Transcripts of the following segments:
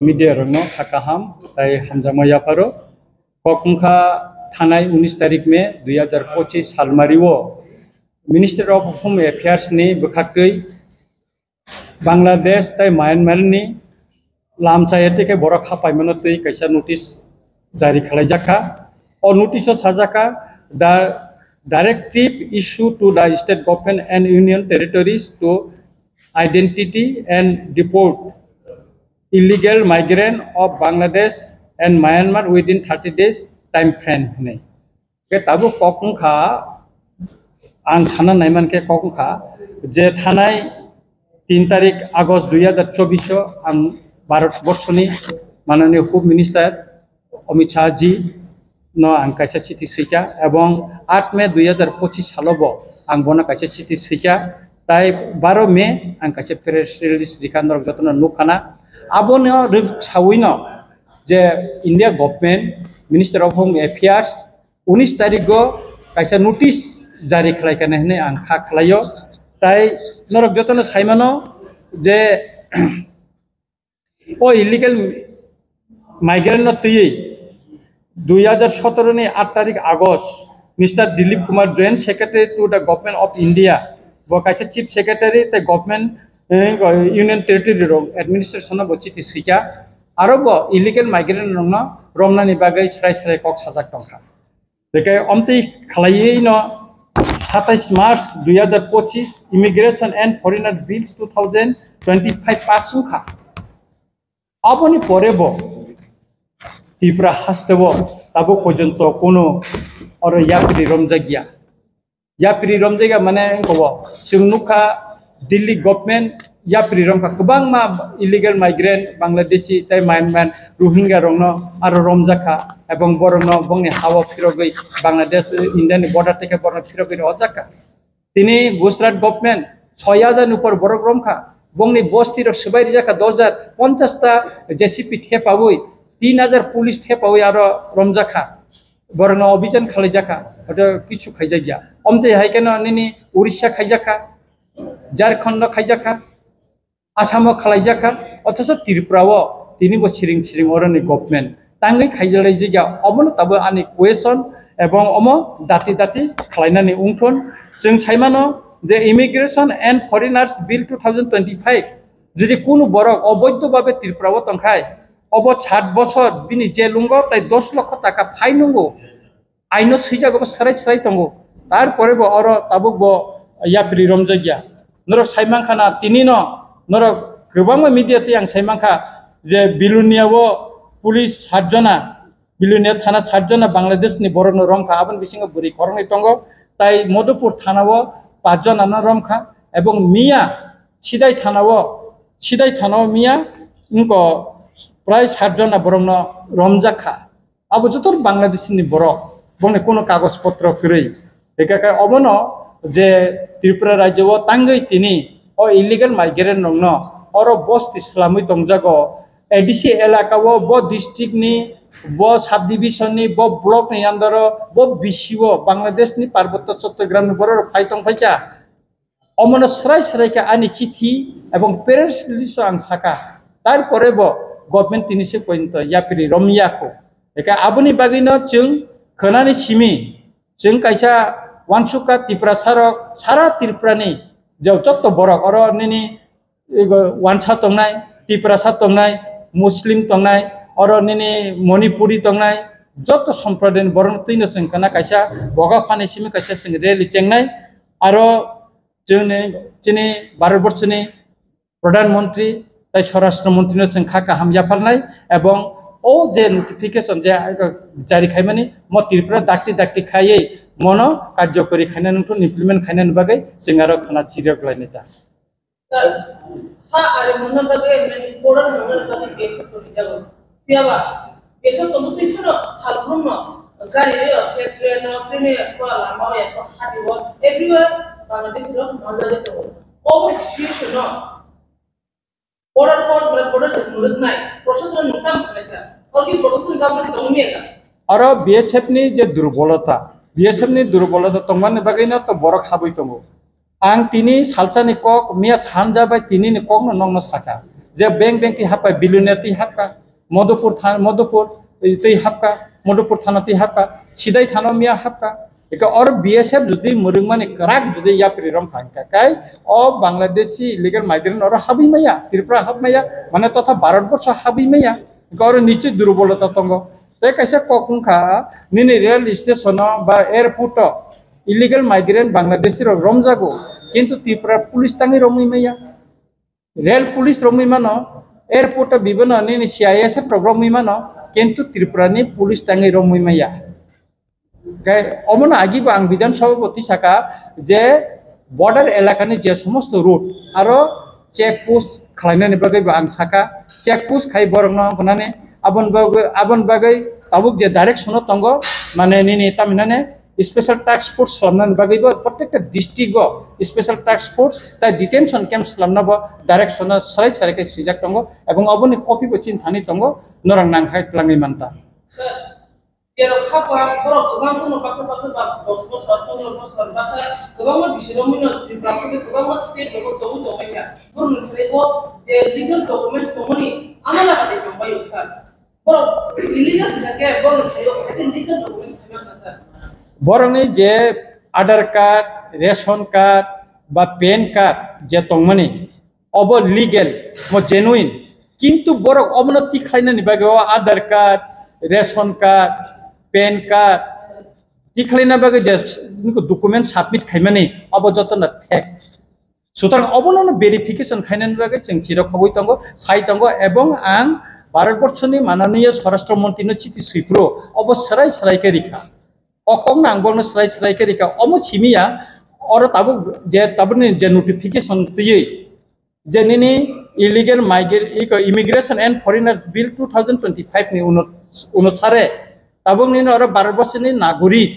Media rongno hakaham tai hamjamaya paro kokungkha thanai 19 tarik me 2025 salmario Minister of Home Affairs ni bkhakei Bangladesh tai Myanmar ni lamchayate ke borok khapaimano tei kaisa notice jari khalaijakha o notice o sajaka the directive issued to the state government and union territories to identity and deport illegal migrant of Bangladesh and Myanmar within 30 days time frame ne ke tabu kokungkha ang sana naiman ke kokungkha je thanai 3 tarik August 2024 ang Bharatborshoni Manoniya Home Minister Amit Shah ji no ang kaisa chiti sika ebong 8 May 2025 salobo ang bona kaisa chiti sika tai 12 May ang kaisa press release dikanor jotona nukhana abono sawino je India government Minister of Home Affairs 19 tarik go kaisa notice jari khlaikane hne ang kha khlayo tai norok jotona saimano je o illegal migrant no tui 2017 ni 8 tarik August Mr. Dilip Kumar Joint Secretary to the Government of India bo kaisa Chief Secretary the Government Union Territory Administration of Chiti Sika arobo illegal migrant no romna ni bagai srai kok sajak tongkha dekai omti khlaiei no 27 March 2025 Immigration and Foreigner Bills 2025 pasung kha aboni porebo Tripura hastebo tabo pojonto kono oro yapri romjagia mane kobo sungnuka Delhi government yapri romka kubang ma illegal migrant Bangladeshi tai Myanmar Rohingya rongno aro romjaka ebong borongno bongni hawa phirogoi Bangladesh Indian border থেকে borno phirogoi ojaka tini Gujarat government 6000 upor borok romka bongni bosti ro sebai jaka 2050 ta JCP thepawoi 3000 police থেপাওই আরো রমজাখা বরং অভিযান খালাইজাখা ওটা কিছু খাইজাগিয়া অমতে হাইকেন নিনি উড়িষ্যা খাইজাখা ঝাড়খণ্ড খাইজাখা আসাম খালাইজাখা অথচ ত্রিপুরাও তিনি বছিরিং Tshering অরনি government তাঙ্গই খাইজালাই জায়গা অমন তাবো আনি কোয়েশন এবং অম দাতি খালাইনানি উংথন जों সাইমানো যে ইমিগ্রেশন এন্ড ফরেনার্স বিল 2025 যদি কোনো বরক অবৈধভাবে ত্রিপুরাও তংখায় অব 60 বছর বিনি জেলুঙ্গ তাই 10 লক্ষ টাকা ফাইনুঙ্গো আইনো সইজাগো সরাই তঙ্গো তারপরে বো অর তাবুক বো ইয়াপ্রি রমজাগিয়া নরক সাইমাংখানা তিনি নরক গোबां মিডিয়াতে আং সাইমাংখা যে বিলুনিয়াও পুলিশ 7 জনা বিলুনিয়া থানা 7 জনা বাংলাদেশনি বরন রমখা আবন বিসিংহ বুরি খরংনি তঙ্গো তাই মধুপুর থানাও 5 জনা রমখা এবং মিয়া সিদাই থানাও মিয়া ইনকো প্রায় 7 জনা বরং রমজাখা আবো যতর বাংলাদেশনি বরক বনে কোনো কাগজপত্র করেই একাকা অবন যে ত্রিপুরা রাজ্য তাঙ্গই তিনি ও ইলিগাল মাইগ্রেন্ট নংন অর বস্ত ইসলামই তংজাগো এডিসি এলাকাও ব ডিস্ট্রিক্ট নি ব সাব ডিভিশন নি ব ব্লক নি আন্ডার ব বিসিও বাংলাদেশনি পার্বত্য চট্টগ্রাম নি বড় ফাইতং ফাইকা অমন সরাইকা আনি চিঠি এবং প্রেস রিলিজ আং সাকা তারপরে ব गभर्नमेंट तिनिसे पॉइंट यापिरी रमियाखौ एका आबुनि बागैनो जों खोनानि सिमि जों कायसा वानसुका त्रिपुरा सारक सारा त्रिपुरानि जाव जत्त बरक अर निनि वानसा तंनाय त्रिपुरासा तंनाय मुस्लिम तंनाय अर निनि मणिपुरी तंनाय जत्त सम्प्रदायनि बरन तैनो जों खोना कायसा बगा फानि सिमि कायसा जों रेलि चेंनाय आर जोंनि भारतबर्षनि प्रधानमंत्री তাই স্বরাষ্ট্রমন্ত্রীর जों खाका हामजाफारनाय এবং ও যে নোটিফিকেশন যে জারি খাইমানি ম ত্রিপুরা দাকটি খাইयै মন কার্যকরী খাইনাन थ इमप्लिमेंट खाइनान बागै जों आरो खाना चिरगलायनाय दा हा आरो मन बागै बर्डर बागै बेसो करि जागो पियाबा बेसो तो तुइफोर सालफ्रोम गारि ट्रेन लामा या हादिव एवरीवेयर बांग्लादेश रो मजाले तो over situation border force border मुलुगनाय प्रशासन नुताम समस्या और की प्रशासन गवर्नमेंट तंगमेगा और बीएसएफ नि जे दुर्बलता तंगमाने बागैनो तो बरक हाबै तंगो आं तिनि सालसानि कक मिया सानजाबाय तिनि कक नंगनो साका যে ব্যাংক তি হাপকা বিলিয়নিয়ার তি হাপকা মধুপুর তি হাপকা মধুপুর থানা তি হাপকা সিদাই থানা মিয়া হাপকা একা और बीएसएफ जुदी मुरुंगमानी कराक जुदी या प्रिरम फांकाकाय ओ बांग्लादेशी इलीगल माइग्रेंट और हाबी मैया त्रिपुरा हाब मैया माने तथा भारतवर्ष हाबी मैया और नीचे दुर्बलता तंग ते कैसे कोकुंखा निनी रेल स्टेशन बा एयरपोर्ट इलीगल माइग्रेंट बांग्लादेशी रमजागो किंतु त्रिपुरा पुलिस तांगी रमी मैया रेल पुलिस रमी मानो एयरपोर्ट विभिन्न निनी सीआईएसएफ रमी मानो किंतु त्रिपुरानी पुलिस तांगी रमी मैया অমন আগিব আং বিধানসভা প্রতিশাখা যে বর্ডার এলাকানি যে সমস্ত রুট আরো চেকপোস্ট খালাইনানি বাগৈ আং সাকা চেকপোস্ট খাই বরং গনানে আবন বাগৈ তাবুক যে ডাইরেকশন তঙ্গ মানে নিনি তামিনানে স্পেশাল টাস্ক ফোর্স সালামনানি বাগৈবো প্রত্যেকটা ডিস্ট্রিক্ট স্পেশাল টাস্ক ফোর্স তাই ডিটেনশন ক্যাম্প সালামনাবো ডাইরেকশন সারাই সারাইকে সিজাক তঙ্গ এবং অবনি কপি বচিন থানি তঙ্গ নরং নাংখাই ত্লাঙ্গি মানতা Jero khapa borok kubang kuno paksa ba bos bata kubang ma bisiro mino tripura ke kubang ma state logo togu to kaya burun khebo je legal documents to moni amala kate kambayo sir borok illegal থাকে borok khebo kate legal documents thama sir borong je Aadhaar card ration card বা PAN card যে তংমানি অব legal মো genuine কিন্তু borok অবনতি খাইনানি বাগে Aadhaar card ration card PAN card दिखलाइना बागे जे डकुमेंट सबमिट खाइमानि अब जतन फेक सुतरां अबनो वेरिफिकेशन खाइनानि बागे जों चिरा खबै दंगो साइ दंगो एवं आं भारतवर्षनि माननीय स्वराष्ट्र मन्त्रीनो चिठि सुइफ्रो अब सराय सरायके रिखा अकं नांगबनो सराय सरायके रिखा अमो छिमिया और ताबनि जे नोटिफिकेशन दियै जे निनि illegal migrate immigration and foreigners bill 2025 नि अनुसारे ताबुक निनो और भारतवर्षनि नागरिक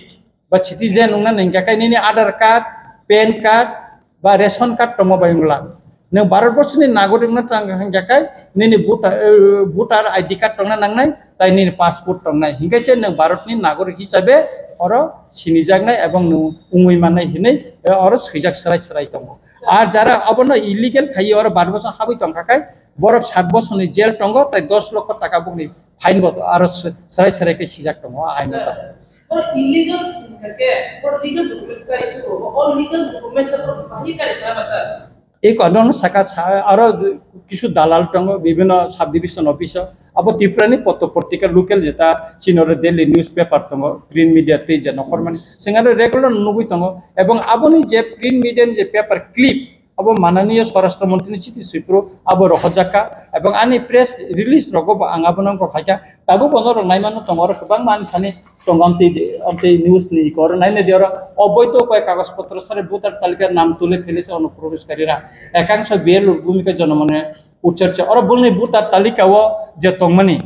बा सिटिजेन नंगना नंगाखाय निनि आधार कार्ड पैन कार्ड बा रेशन कार्ड दङ बायंला नों भारतवर्षनि नागरिक न थांगाखाय निनि भोटार आईडी कार्ड दंना नांनाय ताय निनि पासपोर्ट दंनाय हिंगायसे नों भारतनि नागरिक हिसाबै और सिनिजागनाय एवं उंगै मानाय हिनै और सैजाक सराय सराय दङ आर जारा अबनो इलीगल खायो और भारतवर्ष हाबै दंखाखाय बरफ 7 बछरनि जेल दङ ताय 10 लाख टाका बुकनि फाइन बत आरो सराय सराय के सिजाक दङ आइना और इलीगल करके और लीगल डॉक्यूमेंट्स का इशू हो और लीगल डॉक्यूमेंट्स पर बाकी कार्यक्रम है सर एक अन्य शाखा और किछु दालाल दङ विभिन्न सब डिविजन अफिस अब त्रिपुरानि पत्र पत्रिका लोकल जेता सिनर डेली न्यूज पेपर दङ प्रिंट मीडिया ते जे नखर माने सिंगारे रेगुलर नुबुइ दङ एवं आबनि जे प्रिंट मीडिया जे पेपर क्लिप अब माननीय स्वराष्ट्र मंत्री चिठि सुइफ्रो अब रहजाका एवं आनि प्रेस रिलीज रगो आंगाबनंग खायका ताबो बनर नायमानो तंगर गोबां मानसानि तंगामति न्यूज नि कर नायने दियर अवैध उपाय कागज पत्र सारे भोटार तालिका नाम तुले फेलेছে অনুপ্রবেশকারীরা একাংশ বিএল ভূমিকা জনমনে উচ্চারছে और बुंनि भोटार तालिकाओ जे तंगमानि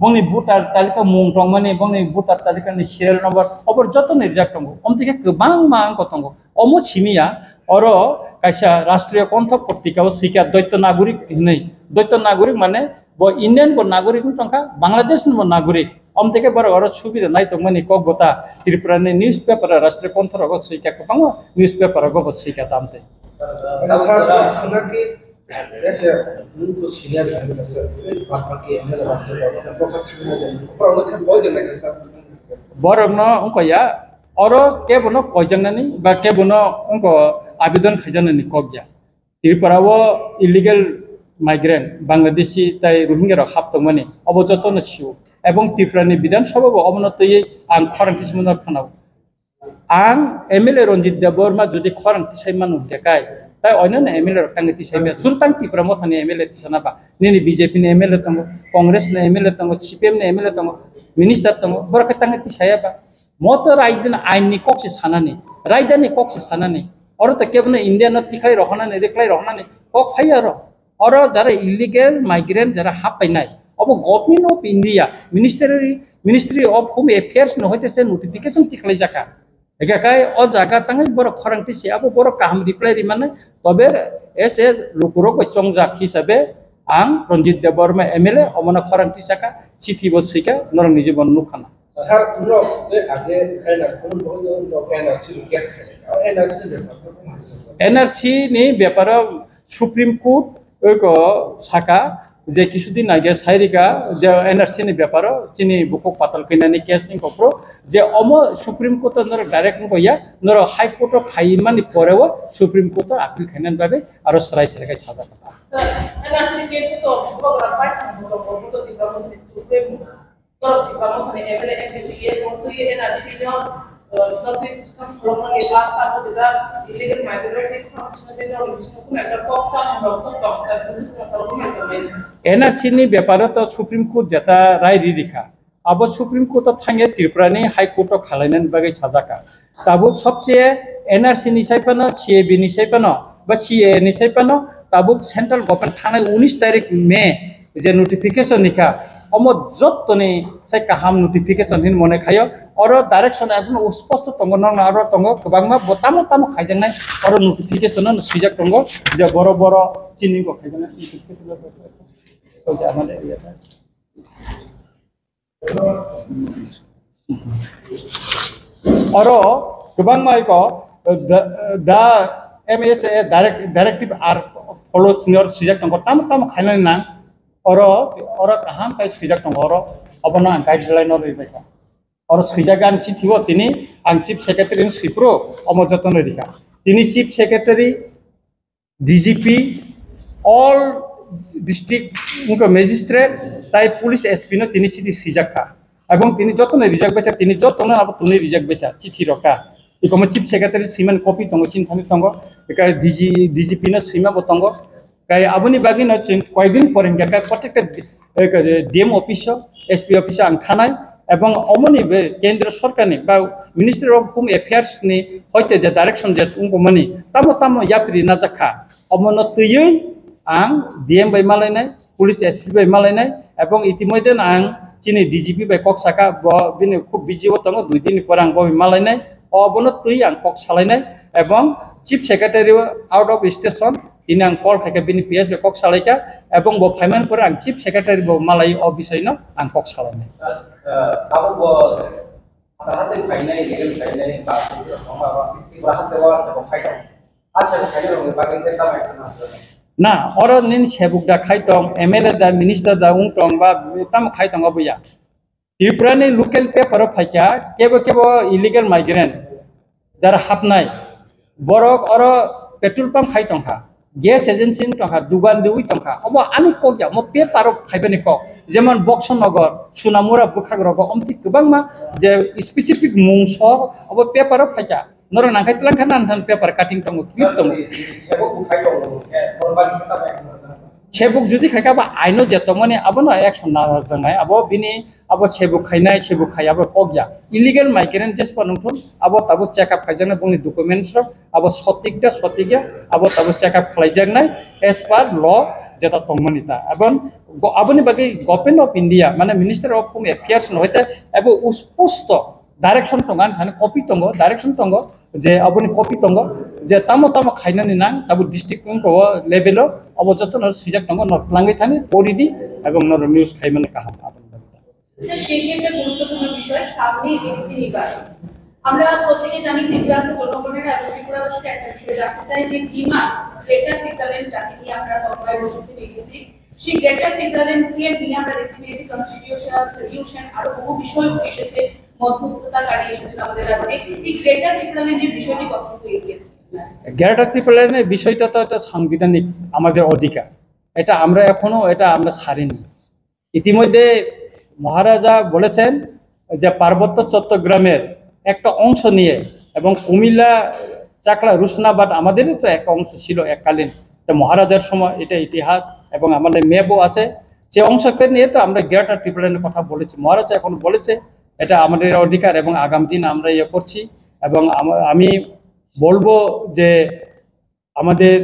बुंनि भोटार तालिका मुं तंगमानि बुंनि भोटार तालिकानि सिरियल नम्बर अबर जत निर्जाक दंगो अमतिके गोबां मांग दंगो अमो छिमिया और कैसा राष्ट्रीय कण्ठ पत्रिका सिका दैत्य नागरिक माने वो इंडियन वो नागरिक टंका बांग्लादेश वो नागरिक अम থেকে बड़ और सुविधा नाय तो मनी क गोता त्रिपुरा ने न्यूज पेपर राष्ट्रीय कण्ठ रग सिका को पांगो न्यूज पेपर रग सिका दामते अच्छा खाना के ऐसे उनको सीनियर है सर पापा के एमएलए बात तो पक्का खाना दे पर उनका बहुत दिन लगे सर बरगनो उनको या और के बनो कयजंगनानि बा के बनो उनको आवेदन खाइजानानि कबजा त्रिपुरा वो इलीगल माइग्रेंट बांग्लादेशी ताई रोहिंग्या हाबतंगमानि अबजतन सिउ एवं त्रिपुरानि विधानसभा अवनतयै आं खरांथि सिमन खानाव आं एमएलए रंजित देबबर्मा जुदि खरांथि साइमान देखाय ताई अनन एमएलए रंगाथि साइमे सुरतां त्रिपुरा मथानि एमएलए तिसानाबा निनि बीजेपी नि एमएलए तंगो कांग्रेस नि एमएलए तंगो सीपीएम नि एमएलए तंगो मिनिस्टर तंगो बरका तांगति सायाबा मत रायदिन आइननि कक्सि सानानि रायदानि कक्सि सानानि और तो केवल इंडिया न तिखाई रहनानि रेखलाई रहनानि कक फाय और जरा इलीगल माइग्रेंट जरा हाबनाय अब government of India ministry of home affairs न होते से नोटिफिकेशन तिखलाई जाका एकाकाय अ जागा तांगै बर खरांथि से अब बर काम रिप्लाई रिमाने तबे एस ए लोकरो चंगजाक हिसाबै आं रंजित देबबर्मा एमएलए अमना खरांथि साका चिठि बसैका नरं निजे बन्नु खाना सर तुम लोग जे आगे एनआर कौन बहुत एनआरसी केस खेलेगा एनआरसी ने एनआरसी नि व्यापार सुप्रीम कोर्ट ওইকো সাকা যে কিছুদিন আগে সাইরিকা যে এনআরসিনি ব্যাপারও চিনি বুকুক পাতাল কিনানি কেস নি কপ্রো যে অম সুপ্রিম কোর্ট নর ডাইরেক্ট কইয়া নর হাইকোর্ট খাইমানি পরেও সুপ্রিম কোর্ট আপিল খাইনান ভাবে আরো সরাই সরাই সাজা কথা এনআরসি কেস তো বগরা পাই তো দিবামো সুপ্রিম কোর্ট দিবামো মানে এমএলএ এমপিসি মতো এনআরসি নো নতুন সিস্টেম প্রমাণ এ লাস্ট আবো যেটা ইলিগাল মাইগ্রেন্ট সংস্থাদের রিভিশন কোন একটা পক্ষা সম্ভবত টক্সার মিনিস্টার সালমান এনআরসিনি ব্যাপারে তো সুপ্রিম কোর্ট যেটা রায় রিখা আবো সুপ্রিম কোর্ট থাঙ্গে ত্রিপুরানি হাইকোর্ট খালাইনান বাগে সাজাকা তাবো সবচেয়ে এনআরসি নিসাইপানো সিএবি নিসাইপানো বা সিএ নিসাইপানো তাবো সেন্ট্রাল গভর্নমেন্ট থানায় 19 তারিখ মে যে নোটিফিকেশন নিখা অমত যতনি সাই কাহাম নোটিফিকেশন হিন মনে খায় আর ডাইরেকশন একদম স্পষ্ট তঙ্গ নং আর তঙ্গ গোবাংমা বতামো তামো খাইজানাই আর নোটিফিকেশন সুইজাক তঙ্গ যে বড় বড় চিনি গো খাইজানাই নোটিফিকেশন তো যে আমাদের এরিয়াটা আর গোবাংমাই কো দা এমএসএ ডাইরেক্টিভ আর ফলো সিনিয়র সুইজাক তঙ্গ তামো তামো খাইনানি না और कहाँ पे सुजाक दं और अबना गाइडलाइन और रिबायका और सुजागान सिथिव तिनी आं चीफ सेक्रेटारि सिप्रो अमजतन रिखा तिनी chief secretary DGP all district उनको मैजिस्ट्रेट ताई पुलिस एसपी न तिनी सिथि सिजाका एवं तिनी जतन रिजाक बेचा तिनी जतन अब तुनी रिजाक बेचा चिठी रका इकम चीफ सेक्रेटारि सिमान कपि दंग चिन्थानि दंग एका डीजीपी न सिमा बतंग কাই আবনি বাগি ন চিন কয়েকদিন পরে কাই প্রত্যেকটা ডিএম অফিস এসপি অফিস আং থানায় এবং অমনি কেন্দ্র সরকারনি বা মিনিস্ট্রি অফ হোম এফেয়ার্স নি হইতে যে ডাইরেকশন যে উঙ্গমনি তামো তামো ইয়াপ্রি নাজাখা অমন তুই আং ডিএম বাই মালাইনাই পুলিশ এসপি বাই মালাইনাই এবং ইতিমধ্যে আং চিনি ডিজিপি বাই কক সাকা বিনি খুব বিজি হতো 2 দিন পর আং বই মালাইনাই অবন তুই আং কক সালাইনাই এবং chief secretary out of station ini ang call thake bini PS be kok salaika ebong bo payment pore ang chief secretary bo malai o bisoi no ang kok salane abo bo sarase phainai legal phainai ba songma ba rahase wa ko phaita asa phainai ro ba ke ta mai na oro nin sebuk da khaitong MLA da minister da ungtong ba tam khaitong abuya Tripurani local paper phaika kebo illegal migrant jar hapnai borok oro petrol pump khaitong ha gas agency টকা দুগান দুই টকা of আমি cock মো paper ফাইবেনি cock যেমন বক্সনগর সুনামুরা বুখাগ্রগ অমতি গোবাংমা যে specific মুংস of paper ফাইকা নর নাখাই তলাং খান নান paper cutting টং keep টং sebuk bukai dong berbagi kita baik sebuk judi khaika ba aino jeto mane abono action na jangai abo bini abo sebuk khainai sebuk khai abo kogya illegal migrant just panungthun abo tabo check up khaijana bungni documents abo sotikda sotigya abo tabo check up khlaijaknai as per law jeta tongmanita abon aboni bagi government of India mane minister of home affairs hoite abo usposto direction tongan thane copy tongo direction tongo যে আপনি copy তঙ্গ যে তামো তামো খাইনানি না তাবু district কো level অবযতন সুজাক তঙ্গ নটলাঙ্গি থানে পরিদি এবং নর news খাইমানে কাহাম আপনি sir শেষে একটা গুরুত্বপূর্ণ বিষয় সামনে এসএসসি নির্বাচন আমরা প্রত্যেকে জানি ত্রিপুরাতে জনগণের এবং ত্রিপুরাবাসীর একটা বিষয় জানতে চাই যে কিমা গ্রেটার ত্রিপুরাল্যান্ড যাকে নিয়ে আমরা তৎপর বসেছি এসএসসি সেই গ্রেটার ত্রিপুরাল্যান্ডকে নিয়ে আমরা দেখতে পেয়েছি কনস্টিটিউশনাল সলিউশন আরো বহু বিষয় এসেছে মধ্যস্থতাকারী এসেছিল আমাদের রাজ্যে এই গ্রেটার ত্রিপুরাল্যান্ডের বিষয়টি কতটুকু এগিয়েছে গ্রেটার ত্রিপুরাল্যান্ডের বিষয়টা তো একটা সাংবিধানিক আমাদের অধিকার এটা আমরা এখনো এটা আমরা ছাড়িনি ইতিমধ্যে মহারাজা বলেছেন যে পার্বত্য চট্টগ্রামের একটা অংশ নিয়ে এবং কুমিল্লা চাকলা রুশনাবাদ আমাদেরই তো একটা অংশ ছিল এককালীন তো মহারাজার সময় এটা ইতিহাস এবং আমাদের ম্যাপও আছে সে অংশকে নিয়ে তো আমরা গ্রেটার ত্রিপুরাল্যান্ডের কথা বলেছি মহারাজা এখন বলেছে এটা আমাদের অধিকার এবং আগামী দিন আমরা ইয়ে করছি এবং আমি বলবো যে আমাদের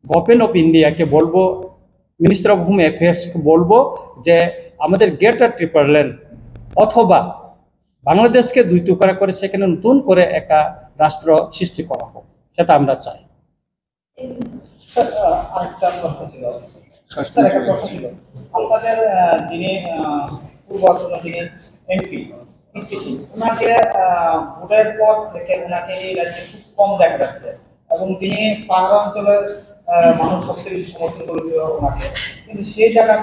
গভর্নমেন্ট অফ ইন্ডিয়াকে বলবো মিনিস্টার অফ হোম অ্যাফেয়ার্সকে বলবো যে আমাদের গ্রেটার ত্রিপুরাল্যান্ড অথবা বাংলাদেশকে দুই টুকরা করে সেখানে নতুন করে একটা রাষ্ট্র সৃষ্টি করা হোক সেটা আমরা চাই আরেকটা প্রশ্ন ছিল স্যার একটা প্রশ্ন ছিল আপনাদের যিনি পূর্বাচল যিনি এমপি ওনাকে ভোটের পর থেকে ওনাকে এই রাজ্যে খুব কম দেখা যাচ্ছে এবং তিনি পাহাড় অঞ্চলের মানুষ সবচেয়ে বেশি সমর্থন করেছিল ওনাকে, কিন্তু সেই জায়গায়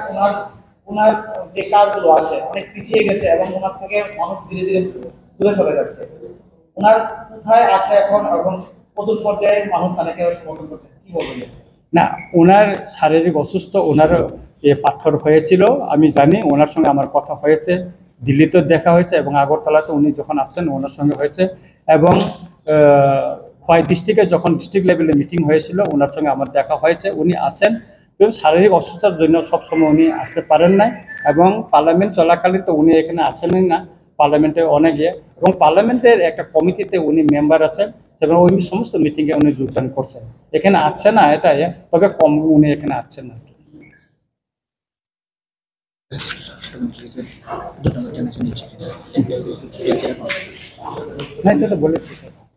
ওনার যে কাজগুলো আছে অনেক পিছিয়ে গেছে এবং ওনার থেকে মানুষ ধীরে ধীরে দূরে সরে যাচ্ছে। ওনার কোথায় আছে এখন প্রথম পর্যায়ে মানুষ তাকে সমর্থন করছে, কি বলবেন? না, ওনার শারীরিক অসুস্থ, ওনার পাথর হয়েছিল, আমি জানি, ওনার সঙ্গে আমার কথা হয়েছে, দিল্লিতেও দেখা হয়েছে এবং আগরতলাতে উনি যখন আসছেন ওনার সঙ্গে হয়েছে, এবং খোয়াই ডিস্ট্রিক্টে যখন ডিস্ট্রিক্ট লেভেলে মিটিং হয়েছিল ওনার সঙ্গে আমার দেখা হয়েছে, উনি আসেন, এবং শারীরিক অসুস্থতার জন্য সবসময় উনি আসতে পারেন না, এবং পার্লামেন্ট চলাকালীন তো উনি এখানে আসেনই না, পার্লামেন্টে অনেক এবং পার্লামেন্টের একটা কমিটিতে উনি মেম্বার আছেন এবং ওই সমস্ত মিটিংয়ে উনি যোগদান করছেন, এখানে আসছে না এটাই, তবে কম উনি এখানে আসছেন না। হ্যাঁ, এটা তো বলেছি।